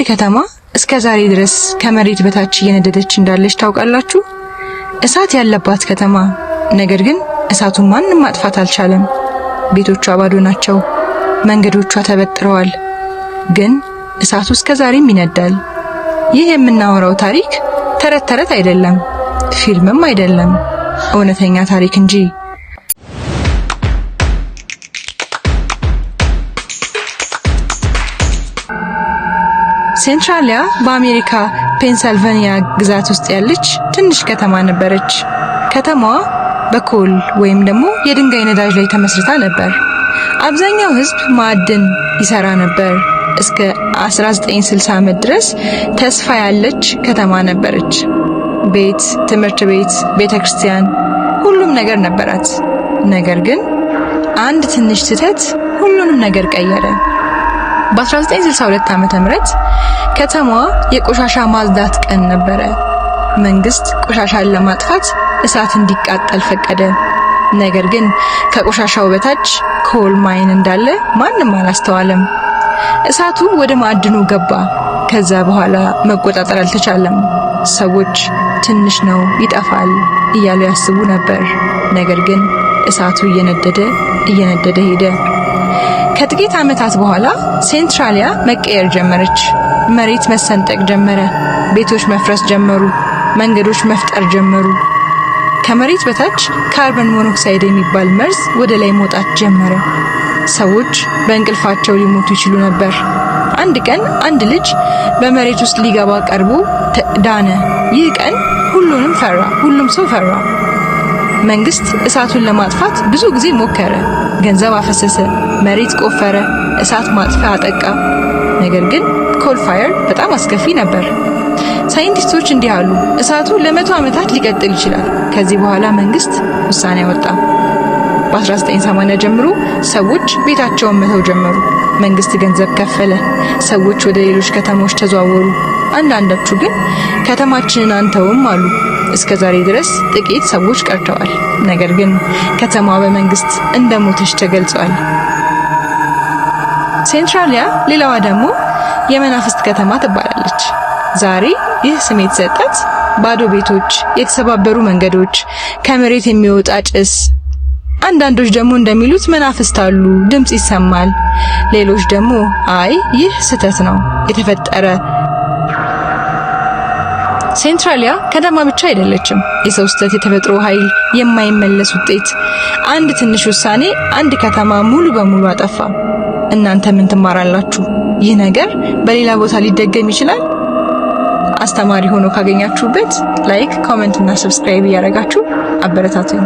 አንድ ከተማ እስከ ዛሬ ድረስ ከመሬት በታች እየነደደች እንዳለች ታውቃላችሁ? እሳት ያለባት ከተማ፣ ነገር ግን እሳቱን ማንም ማጥፋት አልቻለም። ቤቶቿ ባዶ ናቸው፣ መንገዶቿ ተበጥረዋል፣ ግን እሳቱ እስከ ዛሬም ይነዳል። ይህ የምናወራው ታሪክ ተረት ተረት አይደለም፣ ፊልምም አይደለም፣ እውነተኛ ታሪክ እንጂ። ሴንትራሊያ በአሜሪካ ፔንሲልቫኒያ ግዛት ውስጥ ያለች ትንሽ ከተማ ነበረች። ከተማዋ በኮል ወይም ደግሞ የድንጋይ ነዳጅ ላይ ተመስርታ ነበር። አብዛኛው ሕዝብ ማዕድን ይሰራ ነበር። እስከ 1960 ዓመት ድረስ ተስፋ ያለች ከተማ ነበረች። ቤት፣ ትምህርት ቤት፣ ቤተክርስቲያን፣ ሁሉም ነገር ነበራት። ነገር ግን አንድ ትንሽ ስህተት ሁሉንም ነገር ቀየረ። በ1962 ዓመተ ምህረት ከተማዋ የቆሻሻ ማጽዳት ቀን ነበረ። መንግስት ቆሻሻን ለማጥፋት እሳት እንዲቃጠል ፈቀደ። ነገር ግን ከቆሻሻው በታች ኮል ማይን እንዳለ ማንም አላስተዋለም። እሳቱ ወደ ማዕድኑ ገባ። ከዛ በኋላ መቆጣጠር አልተቻለም። ሰዎች ትንሽ ነው ይጠፋል እያሉ ያስቡ ነበር። ነገር ግን እሳቱ እየነደደ ሄደ። ከጥቂት ዓመታት በኋላ ሴንትራሊያ መቀየር ጀመረች። መሬት መሰንጠቅ ጀመረ። ቤቶች መፍረስ ጀመሩ። መንገዶች መፍጠር ጀመሩ። ከመሬት በታች ካርበን ሞኖክሳይድ የሚባል መርዝ ወደ ላይ መውጣት ጀመረ። ሰዎች በእንቅልፋቸው ሊሞቱ ይችሉ ነበር። አንድ ቀን አንድ ልጅ በመሬት ውስጥ ሊገባ ቀርቦ ዳነ። ይህ ቀን ሁሉም ሰው ፈራ። መንግስት እሳቱን ለማጥፋት ብዙ ጊዜ ሞከረ። ገንዘብ አፈሰሰ፣ መሬት ቆፈረ፣ እሳት ማጥፊያ አጠቃ። ነገር ግን ኮል ፋየር በጣም አስከፊ ነበር። ሳይንቲስቶች እንዲህ አሉ፣ እሳቱ ለ100 ዓመታት ሊቀጥል ይችላል። ከዚህ በኋላ መንግስት ውሳኔ አወጣ። በ1980 ጀምሮ ሰዎች ቤታቸውን መተው ጀመሩ። መንግስት ገንዘብ ከፈለ። ሰዎች ወደ ሌሎች ከተሞች ተዘዋወሩ። አንዳንዶቹ ግን ከተማችንን አንተውም አሉ። እስከ ዛሬ ድረስ ጥቂት ሰዎች ቀርተዋል። ነገር ግን ከተማዋ በመንግስት እንደሞተች ተገልጿል። ሴንትራሊያ ሌላዋ ደግሞ የመናፍስት ከተማ ትባላለች። ዛሬ ይህ ስም የተሰጣት ባዶ ቤቶች፣ የተሰባበሩ መንገዶች፣ ከመሬት የሚወጣ ጭስ። አንዳንዶች ደግሞ እንደሚሉት መናፍስት አሉ፣ ድምጽ ይሰማል። ሌሎች ደግሞ አይ ይህ ስህተት ነው የተፈጠረ። ሴንትራሊያ ከተማ ብቻ አይደለችም። የሰው ስህተት፣ የተፈጥሮ ኃይል፣ የማይመለስ ውጤት። አንድ ትንሽ ውሳኔ አንድ ከተማ ሙሉ በሙሉ አጠፋ። እናንተ ምን ትማራላችሁ? ይህ ነገር በሌላ ቦታ ሊደገም ይችላል? አስተማሪ ሆኖ ካገኛችሁበት ላይክ፣ ኮሜንት እና ሰብስክራይብ እያደረጋችሁ አበረታቱኝ።